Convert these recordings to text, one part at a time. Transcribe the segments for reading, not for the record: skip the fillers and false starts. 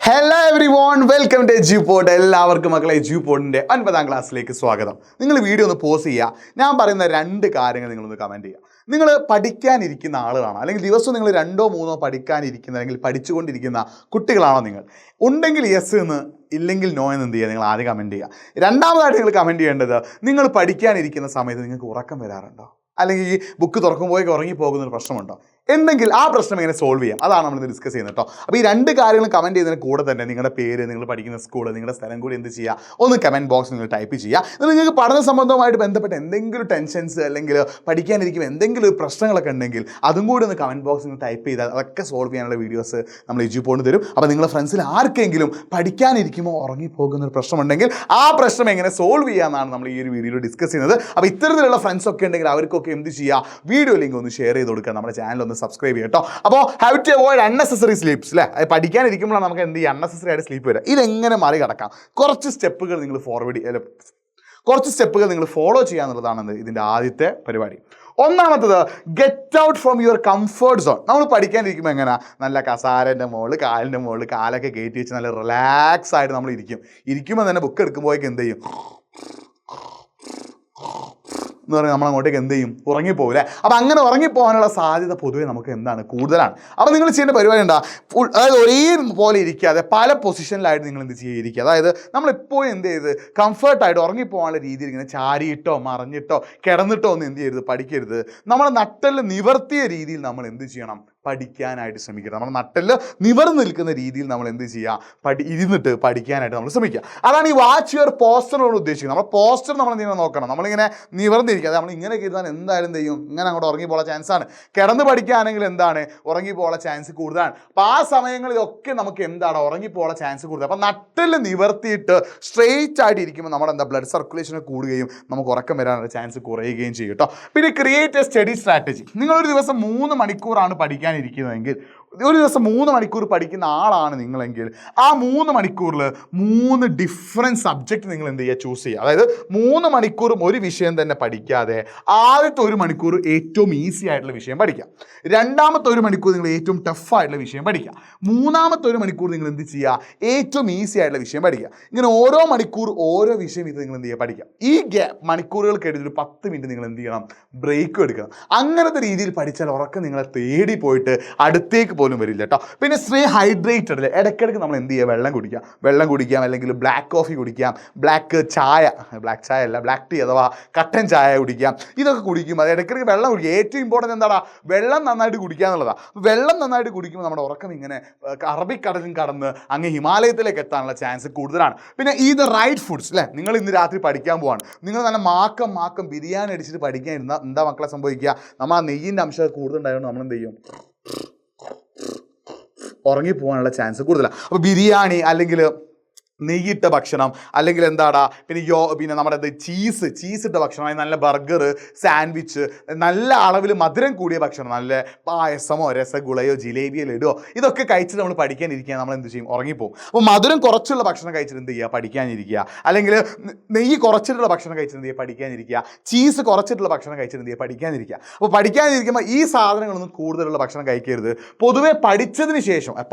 Hello everyone, welcome to Edupod. എല്ലാവർക്കും മക്കളെ എജ്യൂപോഡിൻ്റെ 9ാം ക്ലാസ്സിലേക്ക് സ്വാഗതം. നിങ്ങൾ വീഡിയോ ഒന്ന് പോസ് ചെയ്യുക. ഞാൻ പറയുന്ന 2 കാര്യങ്ങൾ നിങ്ങളൊന്ന് കമൻറ്റ് ചെയ്യുക. നിങ്ങൾ പഠിക്കാനിരിക്കുന്ന ആളുകളാണോ, അല്ലെങ്കിൽ ദിവസം നിങ്ങൾ 2 or 3 പഠിക്കാനിരിക്കുന്ന അല്ലെങ്കിൽ പഠിച്ചുകൊണ്ടിരിക്കുന്ന കുട്ടികളാണോ നിങ്ങൾ? ഉണ്ടെങ്കിൽ യെസ് എന്ന്, ഇല്ലെങ്കിൽ നോ എന്ന് എന്ത് ചെയ്യുക, നിങ്ങൾ ആദ്യം കമൻറ്റ് ചെയ്യുക. രണ്ടാമതായിട്ട് നിങ്ങൾ കമൻറ്റ് ചെയ്യേണ്ടത്, നിങ്ങൾ പഠിക്കാനിരിക്കുന്ന സമയത്ത് നിങ്ങൾക്ക് ഉറക്കം വരാറുണ്ടോ, അല്ലെങ്കിൽ ഈ ബുക്ക് തുറക്കുമ്പോഴേക്ക് ഉറങ്ങിപ്പോകുന്നൊരു പ്രശ്നമുണ്ടോ? ഉണ്ടെങ്കിൽ ആ പ്രശ്നം എങ്ങനെ സോൾവ് ചെയ്യാം, അതാണ് നമ്മൾ ഡിസ്കസ് ചെയ്യുന്നത് കേട്ടോ. അപ്പോൾ ഈ 2 കാര്യങ്ങളും കമൻറ്റ് ചെയ്യുന്നതിന് കൂടെ തന്നെ നിങ്ങളുടെ പേര്, നിങ്ങൾ പഠിക്കുന്ന സ്കൂൾ, നിങ്ങളുടെ സ്ഥലം കൂടി എന്ത് ചെയ്യുക, ഒന്ന് കമൻറ്റ് ബോക്സിൽ നിങ്ങൾ ടൈപ്പ് ചെയ്യുക. നിങ്ങൾക്ക് പഠന സംബന്ധമായിട്ട് ബന്ധപ്പെട്ട എന്തെങ്കിലും ടെൻഷൻസ് അല്ലെങ്കിൽ പഠിക്കാനിരിക്കും എന്തെങ്കിലും ഒരു പ്രശ്നങ്ങളൊക്കെ ഉണ്ടെങ്കിൽ അതും കൂടി ഒന്ന് കമൻറ്റ് ബോക്സിൽ നിങ്ങൾ ടൈപ്പ് ചെയ്താൽ അതൊക്കെ സോൾവ് ചെയ്യാനുള്ള വീഡിയോസ് നമ്മൾ എജ്യൂപോഡ് തരും. അപ്പോൾ നിങ്ങളുടെ ഫ്രണ്ട്സിൽ ആർക്കെങ്കിലും പഠിക്കാനിരിക്കുമ്പോൾ ഉറങ്ങിപ്പോകുന്ന ഒരു പ്രശ്നമുണ്ടെങ്കിൽ ആ പ്രശ്നം എങ്ങനെ സോൾവ് ചെയ്യാമെന്നാണ് നമ്മൾ ഈ ഒരു വീഡിയോയിൽ ഡിസ്കസ് ചെയ്യുന്നത്. അപ്പോൾ ഇത്തരത്തിലുള്ള ഫ്രണ്ട്സൊക്കെ ഉണ്ടെങ്കിൽ അവർക്കൊക്കെ എന്ത് ചെയ്യുക, വീഡിയോ ലിങ്ക് ഒന്ന് ഷെയർ ചെയ്ത് കൊടുക്കുക, നമ്മുടെ ചാനൽ ഒന്ന് സബ്സ്ക്രൈബ് ചെയ്യുക കേട്ടോ. അപ്പോൾ have to avoid unnecessary sleeps അല്ലേ. പഠിക്കാനിരിക്കുമ്പോഴാണ് നമുക്ക് എന്ത് ചെയ്യുക, അൺനെസസറി ആയിട്ട് സ്ലീപ്പ് വരിക. ഇതെങ്ങനെ മറികടക്കാം? കുറച്ച് സ്റ്റെപ്പുകൾ നിങ്ങൾ ഫോളോ ചെയ്യുക എന്നുള്ളതാണ് ഇതിൻ്റെ ആദ്യത്തെ പരിപാടി. ഒന്നാമത്തത്, get out from your comfort zone. നമ്മൾ പഠിക്കാനിരിക്കുമ്പോൾ എങ്ങനെ, നല്ല കസാരൻ്റെ മുകളിൽ, കാലിൻ്റെ മുകളിൽ കാലൊക്കെ കയറ്റി വെച്ച് നല്ല റിലാക്സ് ആയിട്ട് നമ്മൾ ഇരിക്കുമ്പോൾ തന്നെ ബുക്ക് എടുക്കുമ്പോഴേക്ക് എന്ത് ചെയ്യും എന്ന് പറഞ്ഞാൽ നമ്മൾ അങ്ങോട്ടേക്ക് എന്ത് ചെയ്യും, ഉറങ്ങിപ്പോകില്ലേ. അപ്പോൾ അങ്ങനെ ഉറങ്ങിപ്പോകാനുള്ള സാധ്യത പൊതുവേ നമുക്ക് എന്താണ്, കൂടുതലാണ്. അപ്പോൾ നിങ്ങൾ ചെയ്യേണ്ട പരിപാടി എന്താ, അതായത് ഒരേപോലെ ഇരിക്കാതെ പല പൊസിഷനിലായിട്ട് നിങ്ങൾ എന്ത് ചെയ്യുക. അതായത് നമ്മളെപ്പോഴും എന്ത് ചെയ്ത് കംഫർട്ടായിട്ട് ഉറങ്ങിപ്പോകാനുള്ള രീതിയിൽ ഇങ്ങനെ ചാരിയിട്ടോ മറിഞ്ഞിട്ടോ കിടന്നിട്ടോ ഒന്നും എന്ത് ചെയ്യരുത്, പഠിക്കരുത്. നമ്മൾ നട്ടെല്ല് നിവർത്തിയ രീതിയിൽ നമ്മൾ എന്ത് ചെയ്യണം, പഠിക്കാനായിട്ട് ശ്രമിക്കുക. നമ്മൾ നട്ടെല്ല് നിവർന്ന് നിൽക്കുന്ന രീതിയിൽ നമ്മൾ എന്ത് ചെയ്യുക, ഇരുന്നിട്ട് പഠിക്കാനായിട്ട് നമ്മൾ ശ്രമിക്കുക. അതാണ് ഈ വാച്ച് യുവർ പോസ്റ്ററിനോട് ഉദ്ദേശിക്കുന്നത്. നമ്മൾ പോസ്റ്റർ നമ്മൾ എന്തെങ്കിലും നോക്കണം. നമ്മളിങ്ങനെ നിവർന്നിരിക്കുക, നമ്മൾ ഇങ്ങനെ ഇരുന്നാൽ എന്തായാലും ചെയ്യും, ഇങ്ങനെ അങ്ങോട്ട് ഉറങ്ങിപ്പോകാൻ ചാൻസാണ്. കിടന്ന് പഠിക്കുകയാണെങ്കിൽ എന്താണ്, ഉറങ്ങിപ്പോകാൻ ചാൻസ് കൂടുതലാണ്. അപ്പോൾ ആ സമയങ്ങളിലൊക്കെ നമുക്ക് എന്താണ്, ഉറങ്ങിപ്പോകാൻ ചാൻസ് കൂടുതൽ. അപ്പോൾ നട്ടെല്ല് നിവർത്തിയിട്ട് സ്ട്രെയിറ്റ് ആയിട്ട് ഇരിക്കുമ്പോൾ നമ്മുടെ എന്താ ബ്ലഡ് സർക്കുലേഷൻ കൂടുകയും നമുക്ക് ഉറക്കം വരാനുള്ള ചാൻസ് കുറയുകയും ചെയ്യും കേട്ടോ. പിന്നെ ക്രിയേറ്റ് എ സ്റ്റഡി സ്ട്രാറ്റജി. നിങ്ങളൊരു ദിവസം 3 മണിക്കൂറാണ് പഠിക്കാനിരിക്കുന്നതെങ്കിൽ, ഒരു ദിവസം 3 മണിക്കൂർ പഠിക്കുന്ന ആളാണ് നിങ്ങളെങ്കിൽ, ആ 3 മണിക്കൂറിൽ 3 ഡിഫറെൻറ്റ് സബ്ജക്റ്റ് നിങ്ങൾ എന്ത് ചെയ്യുക, ചൂസ് ചെയ്യുക. അതായത് 3 മണിക്കൂറും ഒരു വിഷയം തന്നെ പഠിക്കാതെ ആദ്യത്തെ 1 മണിക്കൂർ ഏറ്റവും ഈസി ആയിട്ടുള്ള വിഷയം പഠിക്കുക, രണ്ടാമത്തെ 1 മണിക്കൂർ നിങ്ങൾ ഏറ്റവും ടഫായിട്ടുള്ള വിഷയം പഠിക്കുക, മൂന്നാമത്തെ 1 മണിക്കൂർ നിങ്ങൾ എന്ത് ചെയ്യുക, ഏറ്റവും ഈസി ആയിട്ടുള്ള വിഷയം പഠിക്കുക. ഇങ്ങനെ ഓരോ മണിക്കൂർ ഓരോ വിഷയം ഇത് നിങ്ങൾ എന്ത് ചെയ്യുക, പഠിക്കുക. ഈ മണിക്കൂറുകൾക്കിടയിൽ ഒരു 10 മിനിറ്റ് നിങ്ങൾ എന്ത് ചെയ്യണം, ബ്രേക്ക് എടുക്കണം. അങ്ങനത്തെ രീതിയിൽ പഠിച്ചാൽ ഉറക്കം നിങ്ങളെ തേടി പോയിട്ട് അടുത്തേക്ക് പോലും വരില്ല കേട്ടോ. പിന്നെ സ്റ്റേ ഹൈഡ്രേറ്റഡ് അല്ലേ, ഇടയ്ക്കിടയ്ക്ക് നമ്മൾ എന്ത് ചെയ്യുക, വെള്ളം കുടിക്കാം, അല്ലെങ്കിൽ ബ്ലാക്ക് കോഫി കുടിക്കാം, ബ്ലാക്ക് ടീ അഥവാ കട്ടൻ ചായ കുടിക്കാം. ഇതൊക്കെ കുടിക്കും, അത് ഇടയ്ക്കിടയ്ക്ക് വെള്ളം കുടിക്കുക. ഏറ്റവും ഇമ്പോർട്ടൻറ്റ് എന്താടാ, വെള്ളം നന്നായിട്ട് കുടിക്കുക എന്നുള്ളതാണ്. വെള്ളം നന്നായിട്ട് കുടിക്കുമ്പോൾ നമ്മുടെ ഉറക്കം ഇങ്ങനെ അറബിക്കടലും കടന്ന് അങ്ങ് ഹിമാലയത്തിലേക്ക് എത്താനുള്ള ചാൻസ് കൂടുതലാണ്. പിന്നെ ഈ റൈറ്റ് ഫുഡ്സ് അല്ലേ. നിങ്ങൾ ഇന്ന് രാത്രി പഠിക്കാൻ പോവാണ്, നിങ്ങൾ നല്ല മാക്കം ബിരിയാണി അടിച്ചിട്ട് പഠിക്കാൻ ഇരുന്നാൽ എന്താ മക്കളെ സംഭവിക്കുക, നമ്മൾ ആ നെയ്യിൻ്റെ അംശം കൂടുതലുണ്ടായതുകൊണ്ട് നമ്മൾ എന്ത് ചെയ്യും, ഉറങ്ങിപ്പോകാനുള്ള ചാൻസ് കൂടുതലാണ്. അപ്പോൾ ബിരിയാണി അല്ലെങ്കിൽ നെയ്യിട്ട ഭക്ഷണം, അല്ലെങ്കിൽ എന്താടാ പിന്നെ നമ്മുടെ ചീസിട്ട ഭക്ഷണം, നല്ല ബർഗർ, സാൻഡ്വിച്ച്, നല്ല അളവിൽ മധുരം കൂടിയ ഭക്ഷണം, നല്ല പായസമോ രസഗുളയോ ജിലേബിയോ ലഡുവോ ഇതൊക്കെ കഴിച്ചിട്ട് നമ്മൾ പഠിക്കാനിരിക്കുക, നമ്മൾ എന്ത് ചെയ്യും, ഉറങ്ങിപ്പോകും. അപ്പോൾ മധുരം കുറച്ചുള്ള ഭക്ഷണം കഴിച്ചിട്ട് എന്ത് ചെയ്യുക, പഠിക്കാനിരിക്കുക. അല്ലെങ്കിൽ നെയ്യ് കുറച്ചിട്ടുള്ള ഭക്ഷണം കഴിച്ചിട്ട് എന്ത് ചെയ്യുക, പഠിക്കാനിരിക്കുക. ചീസ് കുറച്ചിട്ടുള്ള ഭക്ഷണം കഴിച്ചിട്ട് എന്ത് ചെയ്യുക, പഠിക്കാനിരിക്കുക. അപ്പോൾ പഠിക്കാനിരിക്കുമ്പോൾ ഈ സാധനങ്ങളൊന്നും കൂടുതലുള്ള ഭക്ഷണം കഴിക്കരുത്. പൊതുവെ പഠനത്തിന്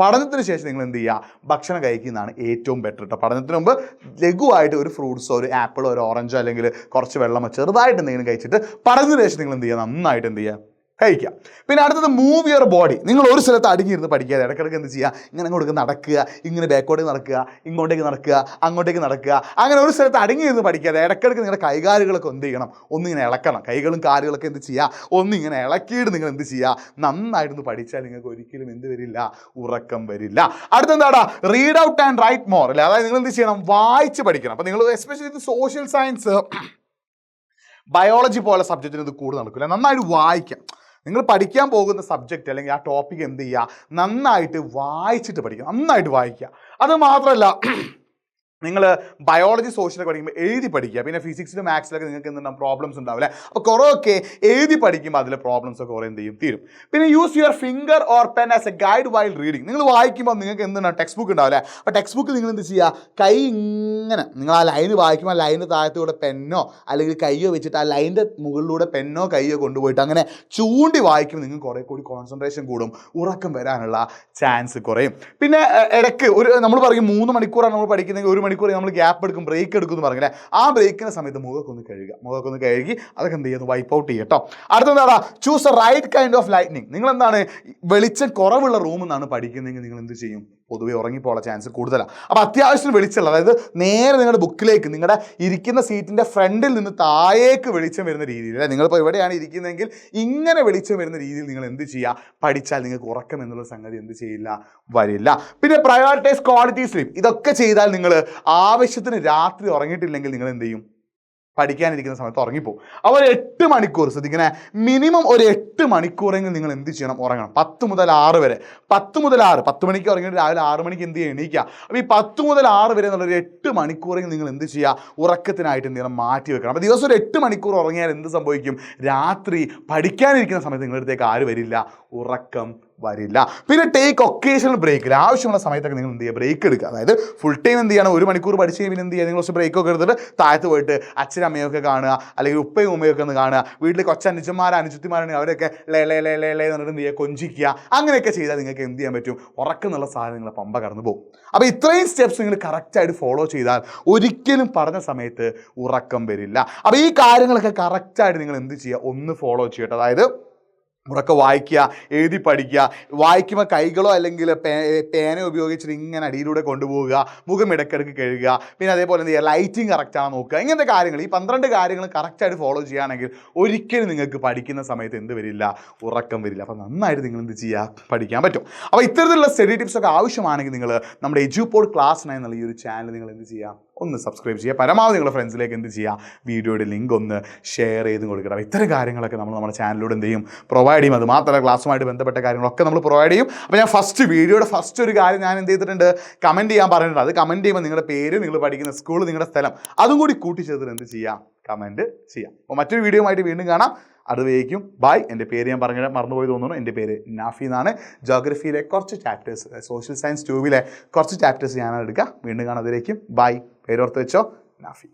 ശേഷം നിങ്ങൾ എന്ത് ചെയ്യുക, ഭക്ഷണം കഴിക്കുന്നതാണ് ഏറ്റവും ബെറ്റർ. പഠനത്തിന് മുമ്പ് ലഘുവായിട്ട് ഒരു ഫ്രൂട്ട്സോ, ഒരു ആപ്പിളോ, ഒരു ഓറഞ്ചോ, അല്ലെങ്കിൽ കുറച്ച് വെള്ളമോ ചെറുതായിട്ട് എന്തെങ്കിലും കഴിച്ചിട്ട് പഠനത്തിന് ശേഷം നിങ്ങൾ എന്ത് ചെയ്യുക, നന്നായിട്ട് എന്ത് ചെയ്യുക, കഴിക്കുക. പിന്നെ അടുത്തത്, മൂവ് യുവർ ബോഡി. നിങ്ങൾ ഒരു സ്ഥലത്ത് അടങ്ങിയിരുന്ന് പഠിക്കാതെ ഇടയ്ക്കിടയ്ക്ക് എന്ത് ചെയ്യുക, ഇങ്ങനെ അങ്ങോട്ട് നടക്കുക, ഇങ്ങനെ ബാക്കോട്ടേക്ക് നടക്കുക, ഇങ്ങോട്ടേക്ക് നടക്കുക, അങ്ങോട്ടേക്ക് നടക്കുക. അങ്ങനെ ഒരു സ്ഥലത്ത് അടങ്ങിയിരുന്ന് പഠിക്കാതെ ഇടയ്ക്കിടയ്ക്ക് നിങ്ങളുടെ കൈകാലുകളൊക്കെ എന്ത് ചെയ്യണം, ഒന്നിങ്ങനെ ഇളക്കണം. കൈകളും കാലുകളൊക്കെ എന്ത് ചെയ്യുക, ഒന്നിങ്ങനെ ഇളക്കിയിട്ട് നിങ്ങൾ എന്ത് ചെയ്യുക, നന്നായിട്ടൊന്ന് പഠിച്ചാൽ നിങ്ങൾക്ക് ഒരിക്കലും എന്ത് വരില്ല, ഉറക്കം വരില്ല. അടുത്തെന്താടാ, read out and write more അല്ലേ. അതായത് നിങ്ങൾ എന്ത് ചെയ്യണം, വായിച്ച് പഠിക്കണം. അപ്പോൾ നിങ്ങൾ എസ്പെഷ്യലി ഇത് സോഷ്യൽ സയൻസ്, ബയോളജി പോലെ സബ്ജക്റ്റിന് ഇത് കൂടുതൽ നടക്കില്ല. നന്നായിട്ട് വായിക്കാം. നിങ്ങൾ പഠിക്കാൻ പോകുന്ന സബ്ജക്റ്റ് അല്ലെങ്കിൽ ആ ടോപ്പിക് എന്ത് ചെയ്യുക, നന്നായിട്ട് വായിച്ചിട്ട് പഠിക്കുക, നന്നായിട്ട് വായിക്കുക. അത് മാത്രമല്ല നിങ്ങൾ ബയോളജി സോഷ്യലൊക്കെ പഠിക്കുമ്പോൾ എഴുതി പഠിക്കുക. പിന്നെ ഫിസിക്സിലും മാത്സിലൊക്കെ നിങ്ങൾക്ക് എന്തുണ്ടാവും പ്രോബ്ലംസ് ഉണ്ടാവില്ല. അപ്പോൾ കുറേയൊക്കെ എഴുതി പഠിക്കുമ്പോൾ അതിലെ പ്രോബ്ലംസ് ഒക്കെ കുറേ എന്ത് ചെയ്യും തീരും. പിന്നെ use your finger or pen as A guide while reading. നിങ്ങൾ വായിക്കുമ്പോൾ നിങ്ങൾക്ക് എന്തുണ്ടാവും ടെക്സ്റ്റ് ബുക്ക് ഉണ്ടാവില്ലേ. അപ്പോൾ ടെക്സ്റ്റ് ബുക്ക് നിങ്ങൾ എന്ത് ചെയ്യുക, കൈ ഇങ്ങനെ നിങ്ങൾ ആ ലൈന് വായിക്കുമ്പോൾ ആ ലൈനിൻ്റെ താഴത്തൂടെ പെന്നോ അല്ലെങ്കിൽ കയ്യോ വെച്ചിട്ട് ആ ലൈനിൻ്റെ മുകളിലൂടെ പെന്നോ കയ്യോ കൊണ്ടുപോയിട്ട് അങ്ങനെ ചൂണ്ടി വായിക്കുമ്പോൾ നിങ്ങൾക്ക് കുറേ കൂടി കോൺസെൻട്രേഷൻ കൂടും, ഉറക്കം വരാനുള്ള ചാൻസ് കുറയും. പിന്നെ ഇടയ്ക്ക് നമ്മൾ പറയും 3 മണിക്കൂറാണ് നമ്മൾ പഠിക്കുന്നതെങ്കിൽ 1 മണിക്കൂർ നമ്മൾ ഗ്യാപ്പ് എടുക്കും, ബ്രേക്ക് എടുക്കും എന്ന് പറഞ്ഞില്ലേ. ആ ബ്രേക്കിൻ്റെ സമയത്ത് മുഖമൊക്കെ ഒന്ന് കഴുകി അതൊക്കെ എന്ത് ചെയ്യുന്നു, വൈപ്പ് ഔട്ട് ചെയ്യും കേട്ടോ. അടുത്തെന്താ, choose a right kind of lightning. നിങ്ങൾ എന്താണ് വെളിച്ചം കുറവുള്ള റൂമിൽ നിന്നാണ് പഠിക്കുന്നതെങ്കിൽ നിങ്ങൾ എന്ത് ചെയ്യും, പൊതുവെ ഉറങ്ങിപ്പോകാനുള്ള ചാൻസ് കൂടുതലാണ്. അപ്പോൾ അത്യാവശ്യം വെളിച്ചമുള്ള, അതായത് നേരെ നിങ്ങളുടെ ബുക്കിലേക്ക് നിങ്ങളുടെ ഇരിക്കുന്ന സീറ്റിൻ്റെ ഫ്രണ്ടിൽ നിന്ന് താഴേക്ക് വെളിച്ചം വരുന്ന രീതിയിൽ, അല്ലെ നിങ്ങളിപ്പോൾ എവിടെയാണ് ഇരിക്കുന്നതെങ്കിൽ ഇങ്ങനെ വെളിച്ചം വരുന്ന രീതിയിൽ നിങ്ങൾ എന്ത് ചെയ്യുക, പഠിച്ചാൽ നിങ്ങൾക്ക് ഉറക്കം എന്നുള്ള സംഗതി എന്ത് ചെയ്യില്ല, വരില്ല. പിന്നെ പ്രയോറിറ്റൈസ് ക്വാളിറ്റി സ്ലീപ്പ്. ഇതൊക്കെ ചെയ്താൽ നിങ്ങൾ ആവശ്യത്തിന് രാത്രി ഉറങ്ങിയിട്ടില്ലെങ്കിൽ നിങ്ങൾ എന്ത് ചെയ്യും, പഠിക്കാനിരിക്കുന്ന സമയത്ത് ഉറങ്ങിപ്പോകും. അപ്പോൾ 8 മണിക്കൂർ ശ്രദ്ധിക്കണേ, മിനിമം ഒരു 8 മണിക്കൂറെങ്കിലും നിങ്ങൾ എന്ത് ചെയ്യണം, ഉറങ്ങണം. 10 മുതൽ 6 വരെ. 10 മുതൽ 6, 10 മണിക്ക് ഉറങ്ങിയിട്ട് രാവിലെ 6 മണിക്ക് എന്ത് ചെയ്യുക, എണീക്കുക. അപ്പോൾ ഈ 10 മുതൽ 6 വരെ എന്നുള്ളൊരു 8 മണിക്കൂറെങ്കിലും നിങ്ങൾ എന്ത് ചെയ്യുക, ഉറക്കത്തിനായിട്ട് എന്ത് ചെയ്യണം, മാറ്റി വെക്കണം. അപ്പോൾ ദിവസം ഒരു 8 മണിക്കൂർ ഉറങ്ങിയാൽ എന്ത് സംഭവിക്കും, രാത്രി പഠിക്കാനിരിക്കുന്ന സമയത്ത് നിങ്ങളുടെ അടുത്തേക്ക് ആര് വരില്ല, ഉറക്കം വരില്ല. പിന്നെ ടേക്ക് ഒക്കേഷണൽ ബ്രേക്ക്. ആവശ്യമുള്ള സമയത്തൊക്കെ നിങ്ങൾ എന്ത് ചെയ്യുക, ബ്രേക്ക് എടുക്കുക. അതായത് ഫുൾ ടൈം എന്ത് ചെയ്യണം, 1 മണിക്കൂർ പഠിച്ച് കഴിഞ്ഞാൽ പിന്നെ എന്ത് ചെയ്യുക, നിങ്ങൾ കുറച്ച് ബ്രേക്കൊക്കെ എടുത്തിട്ട് താഴത്ത് പോയിട്ട് അച്ഛനും അമ്മയൊക്കെ കാണുക, അല്ലെങ്കിൽ ഉപ്പയും ഉമ്മയൊക്കെ ഒന്ന് കാണുക. വീട്ടിൽ അനുജത്തിമാരാണെങ്കിൽ അവരൊക്കെ ലേ ലേ ലേ ലേ ലേ എന്നിട്ട് എന്ത് ചെയ്യുക, കൊഞ്ചിക്കുക. അങ്ങനെയൊക്കെ ചെയ്താൽ നിങ്ങൾക്ക് എന്ത് ചെയ്യാൻ പറ്റും, ഉറക്കം എന്നുള്ള സാധനം നിങ്ങളെ പമ്പ കടന്നു പോകും. അപ്പോൾ ഇത്രയും സ്റ്റെപ്സ് നിങ്ങൾ കറക്റ്റായിട്ട് ഫോളോ ചെയ്താൽ ഒരിക്കലും പറഞ്ഞ സമയത്ത് ഉറക്കം വരില്ല. അപ്പോൾ ഈ കാര്യങ്ങളൊക്കെ കറക്റ്റായിട്ട് നിങ്ങൾ എന്ത് ചെയ്യുക, ഒന്ന് ഫോളോ ചെയ്യട്ടെ. അതായത് ഉറക്കെ വായിക്കുക, എഴുതി പഠിക്കുക, വായിക്കുമ്പോൾ കൈകളോ അല്ലെങ്കിൽ പേന ഉപയോഗിച്ചിട്ട് ഇങ്ങനെ അടിയിലൂടെ കൊണ്ടുപോവുക, മുഖം ഇടയ്ക്കിടയ്ക്ക് കഴുകുക, പിന്നെ അതേപോലെ എന്ത് ചെയ്യുക, ലൈറ്റിങ് കറക്റ്റാണ് നോക്കുക. ഇങ്ങനത്തെ കാര്യങ്ങൾ, ഈ 12 കാര്യങ്ങൾ കറക്റ്റായിട്ട് ഫോളോ ചെയ്യുകയാണെങ്കിൽ ഒരിക്കലും നിങ്ങൾക്ക് പഠിക്കുന്ന സമയത്ത് എന്ത് വരില്ല, ഉറക്കം വരില്ല. അപ്പോൾ നന്നായിട്ട് നിങ്ങൾ എന്ത് ചെയ്യുക, പഠിക്കാൻ പറ്റും. അപ്പോൾ ഇത്തരത്തിലുള്ള സ്റ്റഡി ടിപ്സൊക്കെ ആവശ്യമാണെങ്കിൽ നിങ്ങൾ നമ്മുടെ എജ്യൂപോഡ് ക്ലാസ് 9 എന്നുള്ള ഈ ഒരു ചാനൽ നിങ്ങൾ എന്ത് ചെയ്യുക, ഒന്ന് സബ്സ്ക്രൈബ് ചെയ്യുക. പരമാവധി നിങ്ങളുടെ ഫ്രണ്ട്സിലേക്ക് എന്ത് ചെയ്യുക, വീഡിയോയുടെ ലിങ്ക് ഒന്ന് ഷെയർ ചെയ്ത് കൊടുക്കണം. ഇത്തരം കാര്യങ്ങളൊക്കെ നമ്മൾ നമ്മുടെ ചാനലിലൂടെ എന്ത് ചെയ്യും, പ്രൊവൈഡ് ചെയ്യും. അത് മാത്രമല്ല ക്ലാസ്സുമായിട്ട് ബന്ധപ്പെട്ട കാര്യങ്ങളൊക്കെ നമ്മൾ പ്രൊവൈഡ് ചെയ്യും. അപ്പോൾ ഞാൻ വീഡിയോയുടെ ഫസ്റ്റ് ഒരു കാര്യം ഞാൻ എന്ത് ചെയ്തിട്ടുണ്ട്, കമൻറ്റ് ചെയ്യാൻ പറഞ്ഞിട്ടുണ്ട്. അത് കമൻറ്റ് ചെയ്യുമ്പോൾ നിങ്ങളുടെ പേര്, നിങ്ങൾ പഠിക്കുന്ന സ്കൂൾ, നിങ്ങളുടെ സ്ഥലം അതും കൂടി കൂട്ടിച്ചേർത്തിട്ട് എന്ത് ചെയ്യാം, കമൻറ്റ് ചെയ്യാം. അപ്പോൾ മറ്റൊരു വീഡിയോ ആയിട്ട് വീണ്ടും കാണാം. അതുവരേക്കും ബൈ. എൻ്റെ പേര് ഞാൻ പറഞ്ഞിട്ട് മറന്നുപോയി തോന്നുന്നു. എൻ്റെ പേര് നാഫി എന്നാണ്. ജോഗ്രഫിയിലെ കുറച്ച് ചാപ്റ്റേഴ്സ്, സോഷ്യൽ സയൻസ് 2 കുറച്ച് ചാപ്റ്റേഴ്സ് ഞാനാണ് എടുക്കുക. വീണ്ടും കാണാം. അതുവരേക്കും ബൈ. പേരോർത്ത് വെച്ചോ, നാഫി.